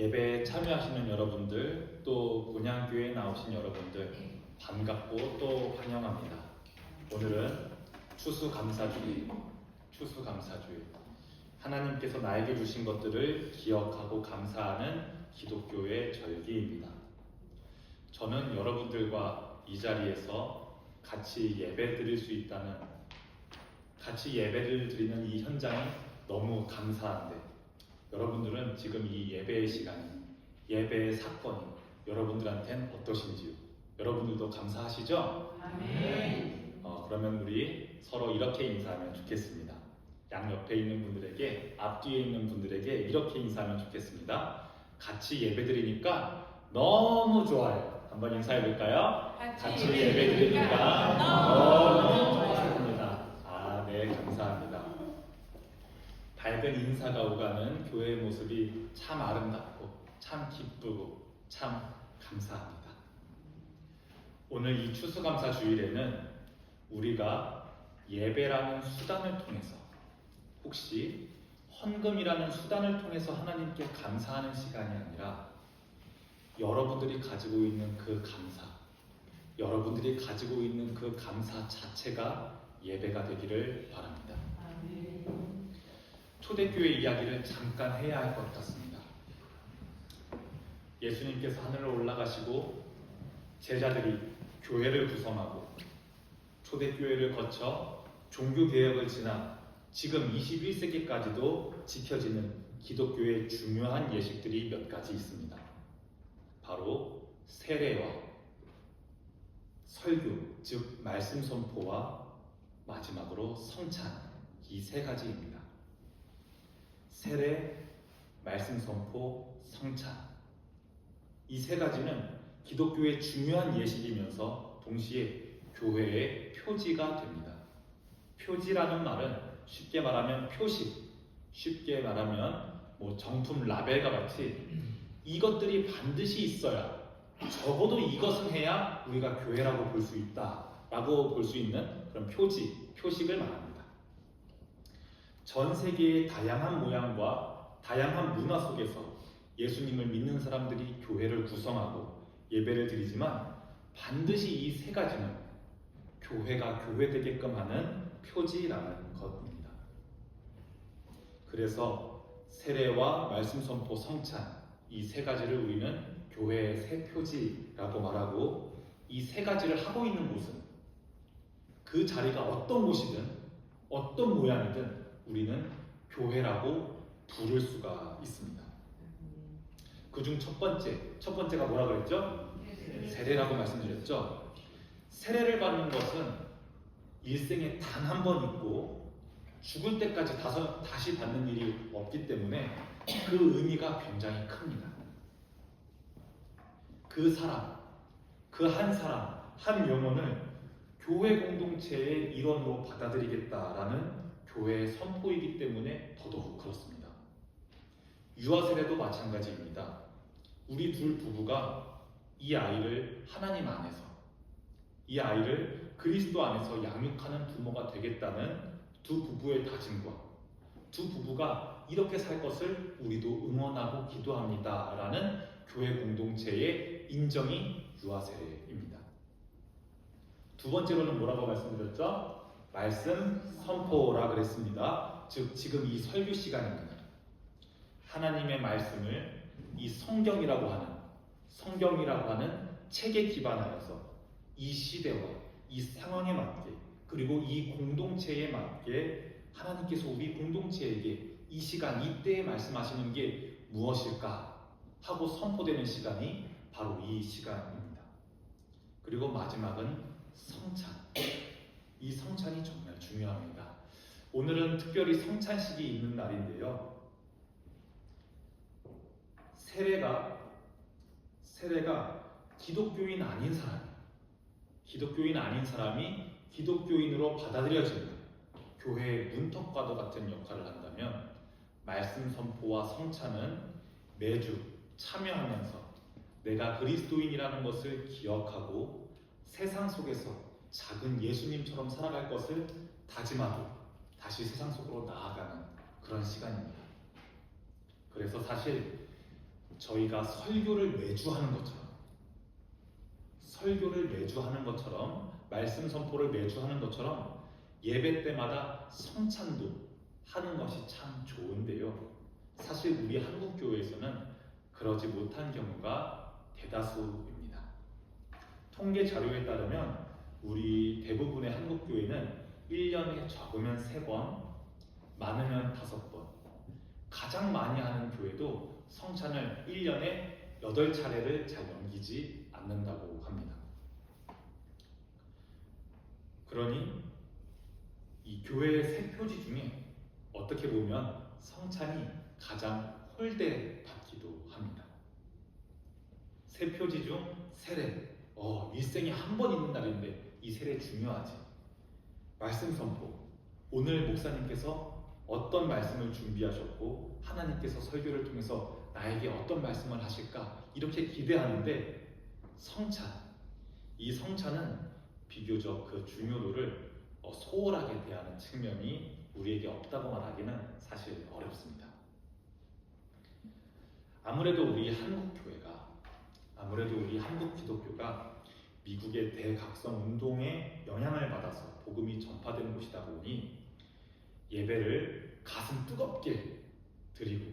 예배에 참여하시는 여러분들, 또 본향교회에 나오신 여러분들 반갑고 또 환영합니다. 오늘은 추수감사주일. 하나님께서 나에게 주신 것들을 기억하고 감사하는 기독교의 절기입니다. 저는 여러분들과 이 자리에서 같이 예배 드릴 수 있다는, 같이 예배를 드리는 이 현장이 너무 감사한데, 여러분들은 지금 이 예배의 시간이, 예배의 사건이 여러분들한테는 어떠신지요? 여러분들도 감사하시죠? 아멘. 그러면 우리 서로 이렇게 인사하면 좋겠습니다. 양 옆에 있는 분들에게, 앞뒤에 있는 분들에게 이렇게 인사하면 좋겠습니다. 같이 예배 드리니까 너무 좋아요. 한번 인사해 볼까요? 같이 예배 드리니까 너무 좋습니다. 네, 감사합니다. 밝은 인사가 오가는 교회의 모습이 참 아름답고 참 기쁘고 참 감사합니다. 오늘 이 추수감사 주일에는 우리가 예배라는 수단을 통해서, 혹시 헌금이라는 수단을 통해서 하나님께 감사하는 시간이 아니라 여러분들이 가지고 있는 그 감사, 여러분들이 가지고 있는 그 감사 자체가 예배가 되기를 바랍니다. 초대교회 이야기를 잠깐 해야 할 것 같습니다. 예수님께서 하늘로 올라가시고 제자들이 교회를 구성하고 초대교회를 거쳐 종교개혁을 지나 지금 21세기까지도 지켜지는 기독교의 중요한 예식들이 몇 가지 있습니다. 바로 세례와 설교, 즉 말씀 선포와 마지막으로 성찬, 이 세 가지입니다. 세례, 말씀 선포, 성찬, 이 세 가지는 기독교의 중요한 예식이면서 동시에 교회의 표지가 됩니다. 표지라는 말은 쉽게 말하면 표식, 쉽게 말하면 정품 라벨과 같이 이것들이 반드시 있어야, 적어도 이것은 해야 우리가 교회라고 볼 수 있다라고 볼 수 있는 그런 표지, 표식을 말합니다. 전 세계의 다양한 모양과 다양한 문화 속에서 예수님을 믿는 사람들이 교회를 구성하고 예배를 드리지만 반드시 이 세 가지는 교회가 교회되게끔 하는 표지라는 것입니다. 그래서 세례와 말씀 선포, 성찬, 이 세 가지를 우리는 교회의 세 표지라고 말하고, 이 세 가지를 하고 있는 곳은, 그 자리가 어떤 곳이든 어떤 모양이든 우리는 교회라고 부를 수가 있습니다. 그중 첫 번째가 뭐라고 그랬죠? 세례라고 말씀드렸죠. 세례를 받는 것은 일생에 단 한 번 있고 죽을 때까지 다시 받는 일이 없기 때문에 그 의미가 굉장히 큽니다. 그 사람, 그 한 사람, 한 영혼을 교회 공동체의 일원으로 받아들이겠다라는 교회의 선포이기 때문에 더더욱 그렇습니다. 유아 세례도 마찬가지입니다. 우리 둘 부부가 이 아이를 하나님 안에서, 이 아이를 그리스도 안에서 양육하는 부모가 되겠다는 두 부부의 다짐과 두 부부가 이렇게 살 것을 우리도 응원하고 기도합니다 라는 교회 공동체의 인정이 유아 세례입니다. 두 번째로는 뭐라고 말씀드렸죠? 말씀 선포라 그랬습니다. 즉 지금 이 설교 시간입니다. 하나님의 말씀을 이 성경이라고 하는 책에 기반하여서 이 시대와 이 상황에 맞게, 그리고 이 공동체에 맞게 하나님께서 우리 공동체에게 이 시간, 이때에 말씀하시는 게 무엇일까 하고 선포되는 시간이 바로 이 시간입니다. 그리고 마지막은 성찬. 이 성찬이 정말 중요합니다. 오늘은 특별히 성찬식이 있는 날인데요. 세례가 기독교인 아닌 사람이 기독교인으로 받아들여지는 교회의 문턱과도 같은 역할을 한다면, 말씀 선포와 성찬은 매주 참여하면서 내가 그리스도인이라는 것을 기억하고 세상 속에서 작은 예수님처럼 살아갈 것을 다짐하고 다시 세상 속으로 나아가는 그런 시간입니다. 그래서 사실 저희가 설교를 매주 하는 것처럼 말씀 선포를 매주 하는 것처럼 예배 때마다 성찬도 하는 것이 참 좋은데요. 사실 우리 한국 교회에서는 그러지 못한 경우가 대다수입니다. 통계 자료에 따르면 우리 대부분의 한국 교회는 1년에 적으면 3번, 많으면 5번, 가장 많이 하는 교회도 성찬을 1년에 8차례를 잘 넘기지 않는다고 합니다. 그러니 이 교회의 세 표지 중에 어떻게 보면 성찬이 가장 홀대받기도 합니다. 세 표지 중 세례, 일생에 한 번 있는 날인데 이 세례 중요하지. 말씀 선포, 오늘 목사님께서 어떤 말씀을 준비하셨고 하나님께서 설교를 통해서 나에게 어떤 말씀을 하실까 이렇게 기대하는데 성찬, 이 성찬은 비교적 그 중요도를 소홀하게 대하는 측면이 우리에게 없다고 말하기는 사실 어렵습니다. 아무래도 우리 한국 기독교가 미국의 대각성 운동에 영향을 받아서 복음이 전파되는 곳이다 보니 예배를 가슴 뜨겁게 드리고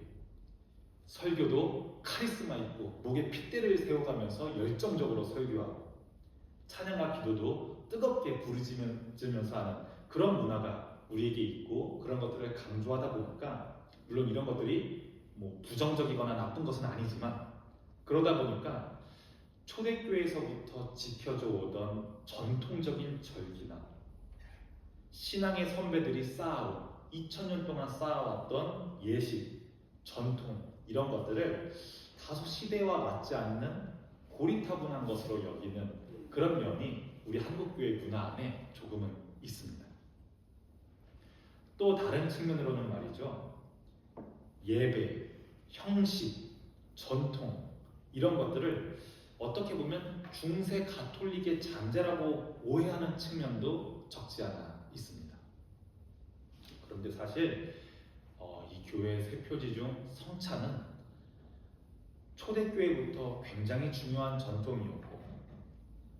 설교도 카리스마 있고 목에 핏대를 세워가면서 열정적으로 설교하고 찬양과 기도도 뜨겁게 부르짖으면서 하는 그런 문화가 우리에게 있고 그런 것들을 강조하다 보니까 물론 이런 것들이 부정적이거나 나쁜 것은 아니지만 그러다 보니까 초대교회에서부터 지켜져 오던 전통적인 절기나 신앙의 선배들이 쌓아온 2000년 동안 쌓아왔던 예식, 전통 이런 것들을 다소 시대와 맞지 않는 고리타분한 것으로 여기는 그런 면이 우리 한국교회 문화 안에 조금은 있습니다. 또 다른 측면으로는 말이죠. 예배, 형식, 전통 이런 것들을 어떻게 보면 중세 가톨릭의 잔재라고 오해하는 측면도 적지 않아 있습니다. 그런데 사실 이 교회의 세 표지 중 성찬은 초대교회부터 굉장히 중요한 전통이었고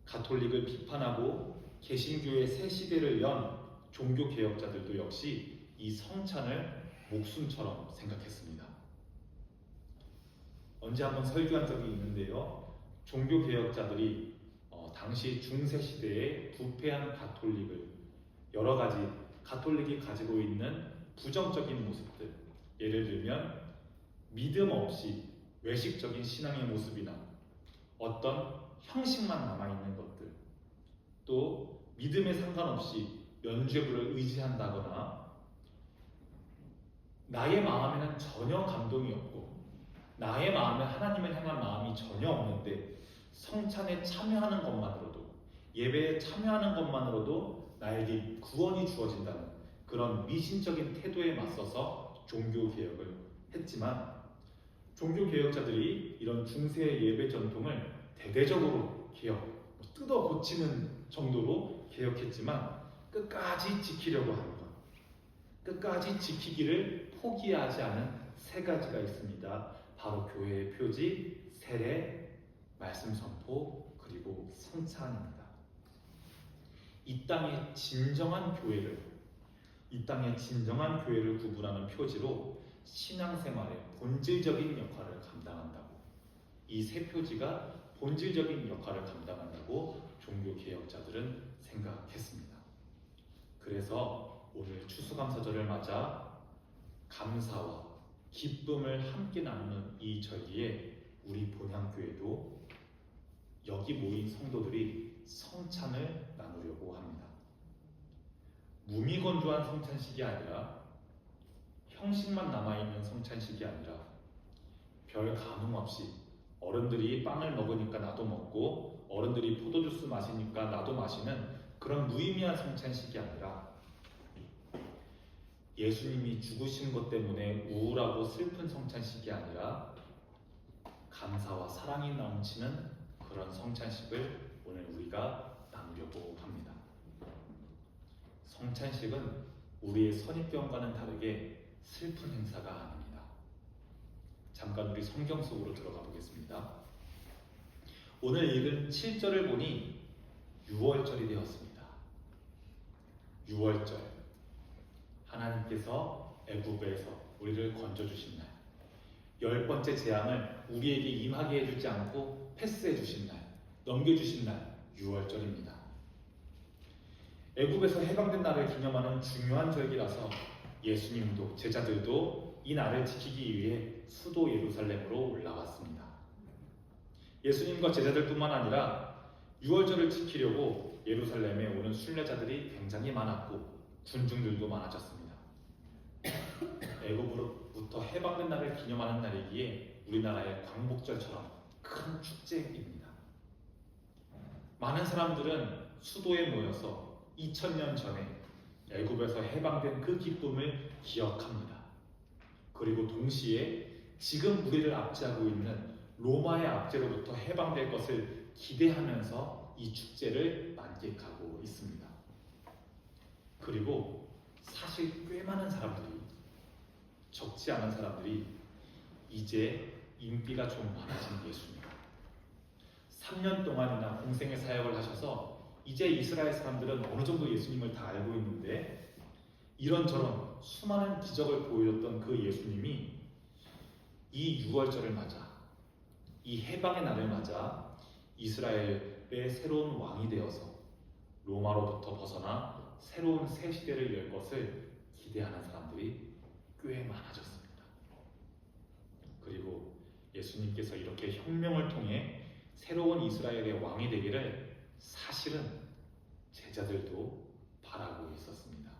가톨릭을 비판하고 개신교의 새 시대를 연 종교개혁자들도 역시 이 성찬을 목숨처럼 생각했습니다. 언제 한번 설교한 적이 있는데요. 종교개혁자들이 당시 중세시대의 부패한 가톨릭을 여러 가지 가톨릭이 가지고 있는 부정적인 모습들, 예를 들면 믿음 없이 외식적인 신앙의 모습이나 어떤 형식만 남아있는 것들, 또 믿음에 상관없이 면죄부를 의지한다거나 나의 마음에는 전혀 감동이 없고 나의 마음에 하나님을 향한 마음이 전혀 없는데 성찬에 참여하는 것만으로도 예배에 참여하는 것만으로도 나에게 구원이 주어진다는 그런 미신적인 태도에 맞서서 종교개혁을 했지만 종교개혁자들이 이런 중세의 예배 전통을 대대적으로 뜯어 고치는 정도로 개혁했지만 끝까지 지키려고 하는 것, 끝까지 지키기를 포기하지 않은 세 가지가 있습니다. 바로 교회의 표지, 세례, 말씀 선포, 그리고 성찬입니다. 이 땅의 진정한 교회를 구분하는 표지로 신앙생활의 본질적인 역할을 감당한다고, 이 세 표지가 본질적인 역할을 감당한다고 종교개혁자들은 생각했습니다. 그래서 오늘 추수감사절을 맞아 감사와 기쁨을 함께 나누는 이 절기에 우리 본향교회도 여기 모인 성도들이 성찬을 나누려고 합니다. 무미건조한 성찬식이 아니라 형식만 남아있는 성찬식이 아니라 별 감흥 없이 어른들이 빵을 먹으니까 나도 먹고 어른들이 포도주스 마시니까 나도 마시는 그런 무의미한 성찬식이 아니라 예수님이 죽으신 것 때문에 우울하고 슬픈 성찬식이 아니라 감사와 사랑이 넘치는 그런 성찬식을 오늘 우리가 나누려고 합니다. 성찬식은 우리의 선입견과는 다르게 슬픈 행사가 아닙니다. 잠깐 우리 성경 속으로 들어가 보겠습니다. 오늘 읽은 7절을 보니 6월절이 되었습니다. 6월절, 하나님께서 애굽에서 우리를 건져주신 날, 10번째 재앙을 우리에게 임하게 해주지 않고 패스해주신 날, 넘겨주신 날, 6월절입니다. 애굽에서 해방된 날을 기념하는 중요한 절기라서 예수님도 제자들도 이 날을 지키기 위해 수도 예루살렘으로 올라왔습니다. 예수님과 제자들뿐만 아니라 6월절을 지키려고 예루살렘에 오는 순례자들이 굉장히 많았고 군중들도 많아졌습니다. 애굽으로부터 해방된 날을 기념하는 날이기에 우리나라의 광복절처럼 큰 축제입니다. 많은 사람들은 수도에 모여서 2000년 전에 애굽에서 해방된 그 기쁨을 기억합니다. 그리고 동시에 지금 우리를 압제하고 있는 로마의 압제로부터 해방될 것을 기대하면서 이 축제를 만끽하고 있습니다. 그리고 사실 꽤 많은 사람들이, 적지 않은 사람들이 이제 인기가 좀 많아진 예수님, 3년 동안이나 공생의 사역을 하셔서 이제 이스라엘 사람들은 어느 정도 예수님을 다 알고 있는데, 이런저런 수많은 기적을 보여줬던 그 예수님이 이 6월절을 맞아, 이 해방의 날을 맞아 이스라엘의 새로운 왕이 되어서 로마로부터 벗어나 새로운 새 시대를 열 것을 기대하는 사람들이 꽤 많아졌습니다. 그리고 예수님께서 이렇게 혁명을 통해 새로운 이스라엘의 왕이 되기를 사실은 제자들도 바라고 있었습니다.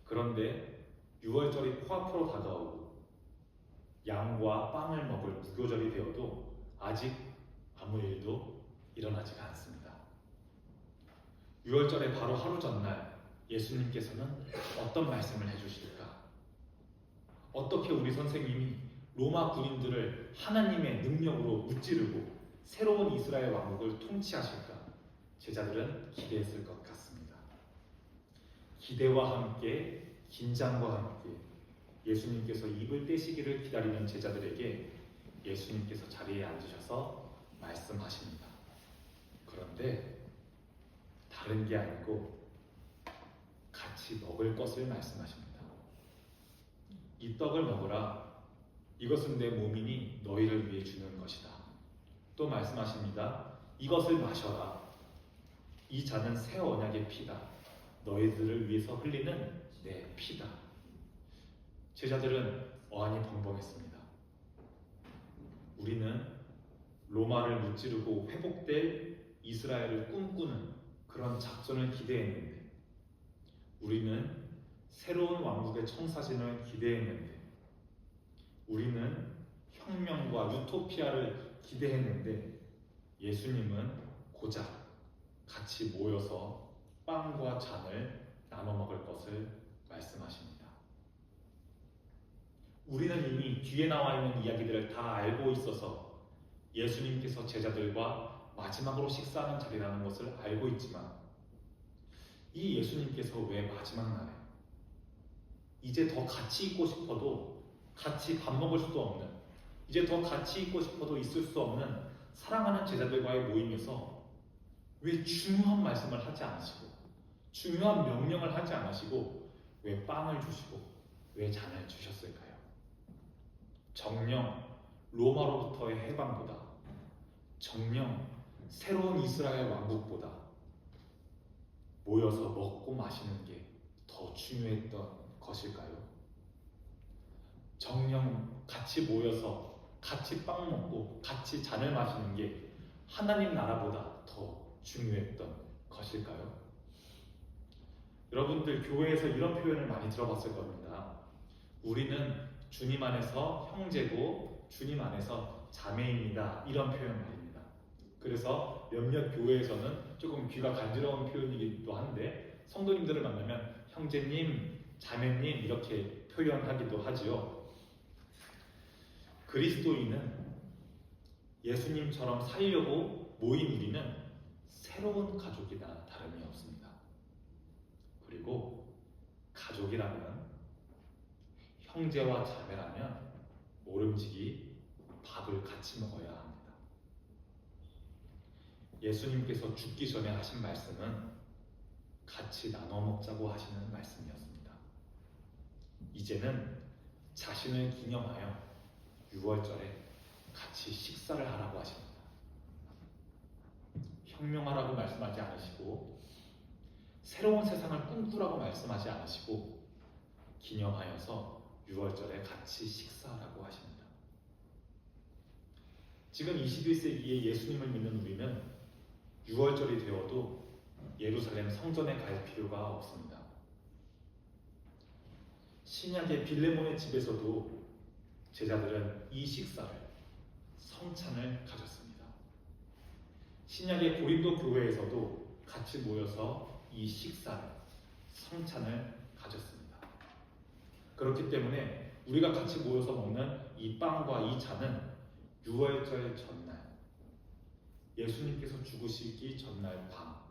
그런데 6월절이 코앞으로 다가오고 양과 빵을 먹을 무교절이 되어도 아직 아무 일도 일어나지가 않습니다. 6월절의 바로 하루 전날 예수님께서는 어떤 말씀을 해주실까? 어떻게 우리 선생님이 로마 군인들을 하나님의 능력으로 무찌르고 새로운 이스라엘 왕국을 통치하실까? 제자들은 기대했을 것 같습니다. 기대와 함께 긴장과 함께 예수님께서 입을 떼시기를 기다리는 제자들에게 예수님께서 자리에 앉으셔서 말씀하십니다. 그런데 다른 게 아니고 같이 먹을 것을 말씀하십니다. 이 떡을 먹으라. 이것은 내 몸이니 너희를 위해 주는 것이다. 또 말씀하십니다. 이것을 마셔라. 이 잔은 새 언약의 피다. 너희들을 위해서 흘리는 내 피다. 제자들은 어안이 벙벙했습니다. 우리는 로마를 무찌르고 회복될 이스라엘을 꿈꾸는 그런 작전을 기대했는데, 우리는 새로운 왕국의 청사진을 기대했는데, 우리는 혁명과 유토피아를 기대했는데, 예수님은 고작 같이 모여서 빵과 잔을 나눠 먹을 것을 말씀하십니다. 우리는 이미 뒤에 나와 있는 이야기들을 다 알고 있어서 예수님께서 제자들과 마지막으로 식사하는 자리라는 것을 알고 있지만, 이 예수님께서 왜 마지막 날에 이제 더 같이 있고 싶어도 같이 밥 먹을 수도 없는, 이제 더 같이 있고 싶어도 있을 수 없는 사랑하는 제자들과의 모임에서 왜 중요한 말씀을 하지 않으시고 중요한 명령을 하지 않으시고 왜 빵을 주시고 왜 잔을 주셨을까요? 정녕 로마로부터의 해방보다, 정녕 새로운 이스라엘 왕국보다 모여서 먹고 마시는 게 더 중요했던 것일까요? 정녕 같이 모여서 같이 빵 먹고 같이 잔을 마시는 게 하나님 나라보다 더 중요했던 것일까요? 여러분들 교회에서 이런 표현을 많이 들어봤을 겁니다. 우리는 주님 안에서 형제고 주님 안에서 자매입니다. 이런 표현 말입니다. 그래서 몇몇 교회에서는 조금 귀가 간지러운 표현이기도 한데, 성도님들을 만나면 형제님, 자매님 이렇게 표현하기도 하지요. 그리스도인은 예수님처럼 살려고 모인 우리는 새로운 가족이나 다름이 없습니다. 그리고 가족이라면, 형제와 자매라면 모름지기 밥을 같이 먹어야 합니다. 예수님께서 죽기 전에 하신 말씀은 같이 나눠 먹자고 하시는 말씀이었습니다. 이제는 자신을 기념하여 6월절에 같이 식사를 하라고 하십니다. 혁명하라고 말씀하지 않으시고 새로운 세상을 꿈꾸라고 말씀하지 않으시고 기념하여서 6월절에 같이 식사하라고 하십니다. 지금 21세기에 예수님을 믿는 우리는 6월절이 되어도 예루살렘 성전에 갈 필요가 없습니다. 신약의 빌레몬의 집에서도 제자들은 이 식사를, 성찬을 가졌습니다. 신약의 고린도 교회에서도 같이 모여서 이 식사를, 성찬을 가졌습니다. 그렇기 때문에 우리가 같이 모여서 먹는 이 빵과 이 잔은 6월절 전날, 예수님께서 죽으시기 전날 밤,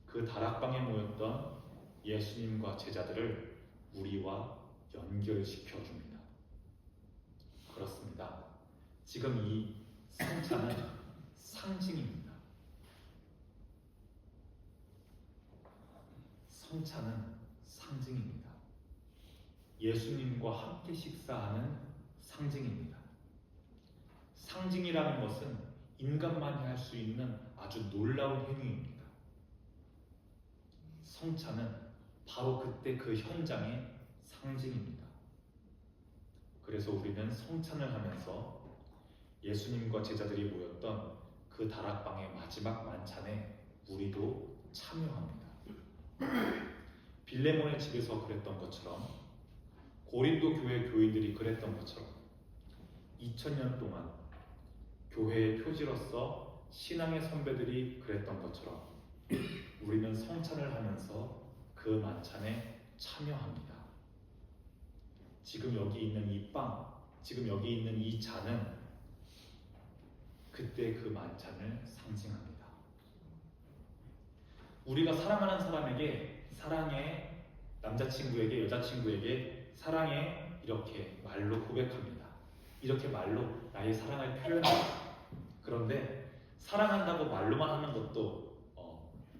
그 다락방에 모였던 예수님과 제자들을 우리와 연결시켜 줍니다. 그렇습니다. 지금 이 성찬은 상징입니다. 성찬은 상징입니다. 예수님과 함께 식사하는 상징입니다. 상징이라는 것은 인간만이 할 수 있는 아주 놀라운 행위입니다. 성찬은 바로 그때 그 현장의 상징입니다. 그래서 우리는 성찬을 하면서 예수님과 제자들이 모였던 그 다락방의 마지막 만찬에 우리도 참여합니다. 빌레몬의 집에서 그랬던 것처럼, 고린도 교회 교인들이 그랬던 것처럼 2000년 동안 교회의 표지로서 신앙의 선배들이 그랬던 것처럼 우리는 성찬을 하면서 그 만찬에 참여합니다. 지금 여기 있는 이 빵, 지금 여기 있는 이 잔은 그때 그 만찬을 상징합니다. 우리가 사랑하는 사람에게, 사랑해, 남자친구에게, 여자친구에게 사랑해 이렇게 말로 고백합니다. 이렇게 말로 나의 사랑을 표현합니다. 그런데 사랑한다고 말로만 하는 것도,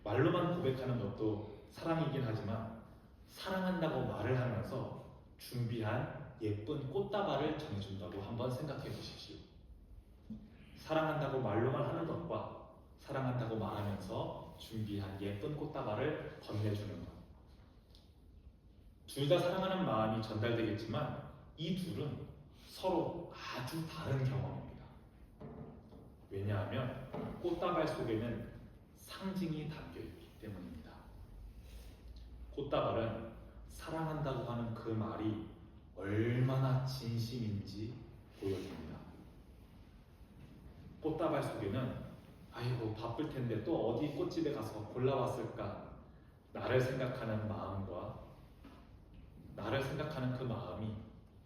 말로만 고백하는 것도 사랑이긴 하지만, 사랑한다고 말을 하면서 준비한 예쁜 꽃다발을 전해준다고 한번 생각해 보십시오. 사랑한다고 말로만 하는 것과 사랑한다고 말하면서 준비한 예쁜 꽃다발을 건네주는 것, 둘 다 사랑하는 마음이 전달되겠지만 이 둘은 서로 아주 다른 경험입니다. 왜냐하면 꽃다발 속에는 상징이 담겨있기 때문입니다. 꽃다발은 사랑한다고 하는 그 말이 얼마나 진심인지 보여줍니다. 꽃다발 속에는 아이고 바쁠 텐데 또 어디 꽃집에 가서 골라왔을까, 나를 생각하는 마음과 나를 생각하는 그 마음이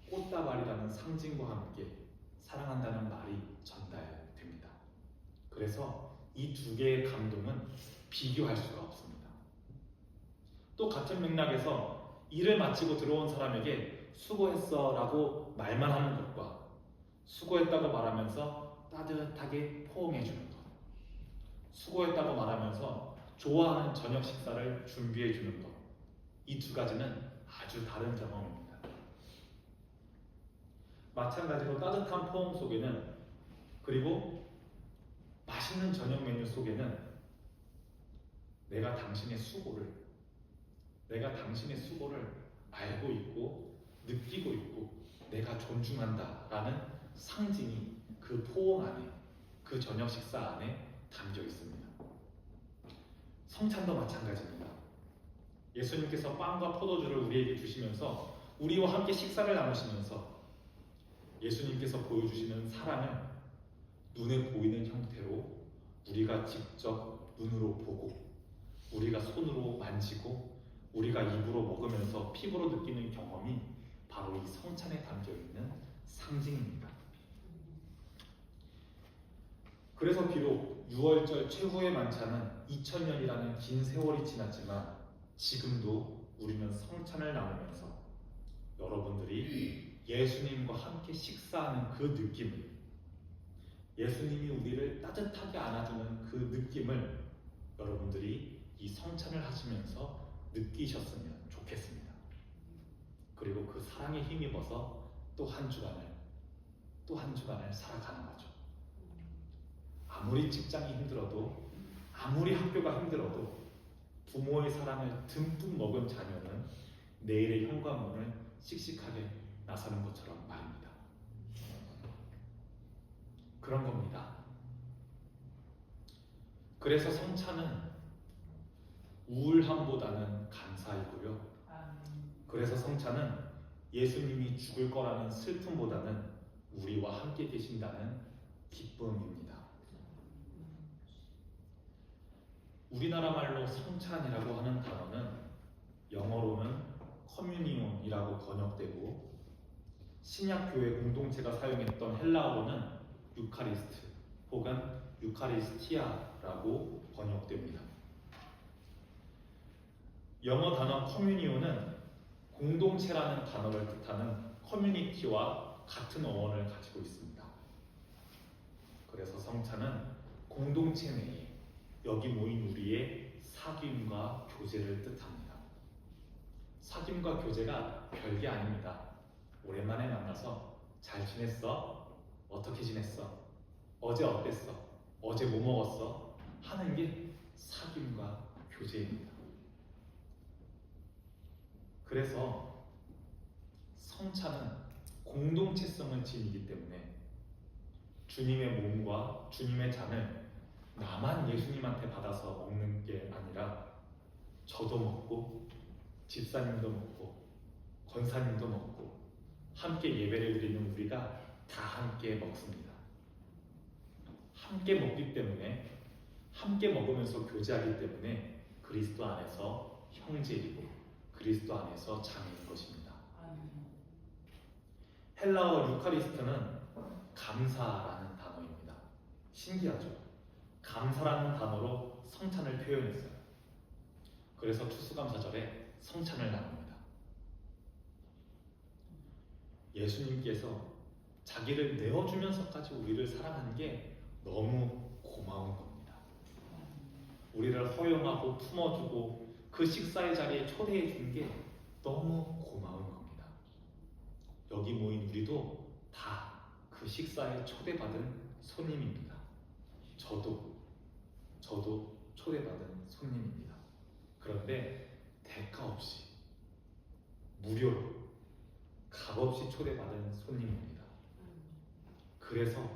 꽃다발이라는 상징과 함께 사랑한다는 말이 전달됩니다. 그래서 이 두 개의 감동은 비교할 수가 없습니다. 또 같은 맥락에서 일을 마치고 들어온 사람에게 수고했어 라고 말만 하는 것과 수고했다고 말하면서 따뜻하게 포옹해주는 것, 수고했다고 말하면서 좋아하는 저녁 식사를 준비해주는 것, 이 두 가지는 아주 다른 경험입니다. 마찬가지로 따뜻한 포옹 속에는, 그리고 맛있는 저녁 메뉴 속에는 내가 당신의 수고를 알고 있고 느끼고 있고 내가 존중한다 라는 상징이 그 포옹 안에, 그 저녁 식사 안에 담겨 있습니다. 성찬도 마찬가지입니다. 예수님께서 빵과 포도주를 우리에게 주시면서 우리와 함께 식사를 나누시면서 예수님께서 보여주시는 사랑을 눈에 보이는 형태로 우리가 직접 눈으로 보고, 우리가 손으로 만지고, 우리가 입으로 먹으면서 피부로 느끼는 경험이 바로 이 성찬에 담겨있는 상징입니다. 그래서 비록 6월절 최후의 만찬은 2000년이라는 긴 세월이 지났지만 지금도 우리는 성찬을 나누면서 여러분들이 예수님과 함께 식사하는 그 느낌을, 예수님이 우리를 따뜻하게 안아주는 그 느낌을 여러분들이 이 성찬을 하시면서 느끼셨으면 좋겠습니다. 그리고 그 사랑에 힘입어서 또 한 주간을 살아가는 거죠. 아무리 직장이 힘들어도, 아무리 학교가 힘들어도 부모의 사랑을 듬뿍 먹은 자녀는 내일의 현관문을 씩씩하게 나서는 것처럼 말입니다. 그런 겁니다. 그래서 성찬은 우울함보다는 감사이고요. 그래서 성찬은 예수님이 죽을 거라는 슬픔보다는 우리와 함께 계신다는 기쁨입니다. 우리나라 말로 성찬이라고 하는 단어는 영어로는 커뮤니온이라고 번역되고, 신약교회 공동체가 사용했던 헬라어로는 유카리스트 혹은 유카리스티아라고 번역됩니다. 영어 단어 커뮤니온은 공동체라는 단어를 뜻하는 커뮤니티와 같은 어원을 가지고 있습니다. 그래서 성찬은 공동체 내에 여기 모인 우리의 사귐과 교제를 뜻합니다. 사귐과 교제가 별게 아닙니다. 오랜만에 만나서 잘 지냈어? 어떻게 지냈어? 어제 어땠어? 어제 뭐 먹었어? 하는 게 사귐과 교제입니다. 그래서 성찬은 공동체성을 지니기 때문에 주님의 몸과 주님의 잔을 나만 예수님한테 받아서 먹는 게 아니라 저도 먹고 집사님도 먹고 권사님도 먹고 함께 예배를 드리는 우리가 다 함께 먹습니다. 함께 먹기 때문에, 함께 먹으면서 교제하기 때문에 그리스도 안에서 형제이고 그리스도 안에서 자매인 것입니다. 헬라어 유카리스트는 감사라는 단어입니다. 신기하죠? 감사라는 단어로 성찬을 표현했어요. 그래서 추수감사절에 성찬을 나눕니다. 예수님께서 자기를 내어주면서까지 우리를 사랑한 게 너무 고마운 겁니다. 우리를 허용하고 품어주고 그 식사의 자리에 초대해 준 게 너무 고마운 겁니다. 여기 모인 우리도 다 그 식사에 초대받은 손님입니다. 저도 초대받은 손님입니다. 그런데 대가 없이, 무료로, 값없이 초대받은 손님입니다. 그래서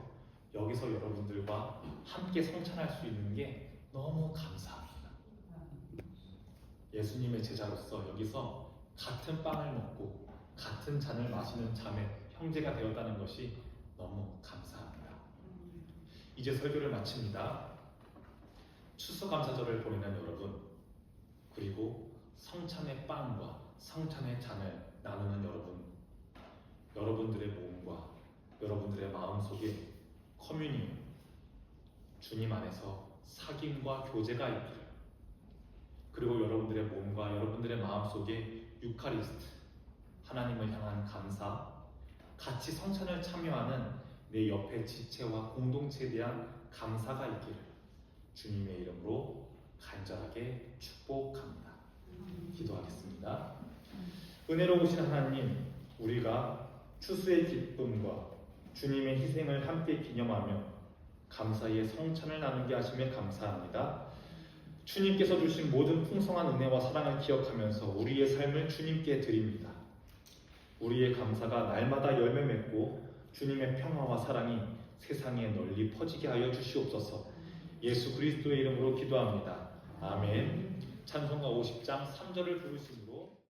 여기서 여러분들과 함께 성찬할 수 있는 게 너무 감사합니다. 예수님의 제자로서 여기서 같은 빵을 먹고 같은 잔을 마시는 자매, 형제가 되었다는 것이 너무 감사합니다. 이제 설교를 마칩니다. 추수감사절을 보내는 여러분, 그리고 성찬의 빵과 성찬의 잔을 나누는 여러분, 여러분들의 몸과 여러분들의 마음속에 커뮤니온, 주님 안에서 사귐과 교제가 있기를, 그리고 여러분들의 몸과 여러분들의 마음속에 유카리스트, 하나님을 향한 감사, 같이 성찬을 참여하는 내 옆의 지체와 공동체에 대한 감사가 있기를 주님의 이름으로 간절하게 축복합니다. 기도하겠습니다. 은혜로우신 하나님, 우리가 추수의 기쁨과 주님의 희생을 함께 기념하며 감사의 성찬을 나누게 하심에 감사합니다. 주님께서 주신 모든 풍성한 은혜와 사랑을 기억하면서 우리의 삶을 주님께 드립니다. 우리의 감사가 날마다 열매 맺고 주님의 평화와 사랑이 세상에 널리 퍼지게 하여 주시옵소서. 예수 그리스도의 이름으로 기도합니다. 아멘. 찬송가 50장 3절을 부르십니다.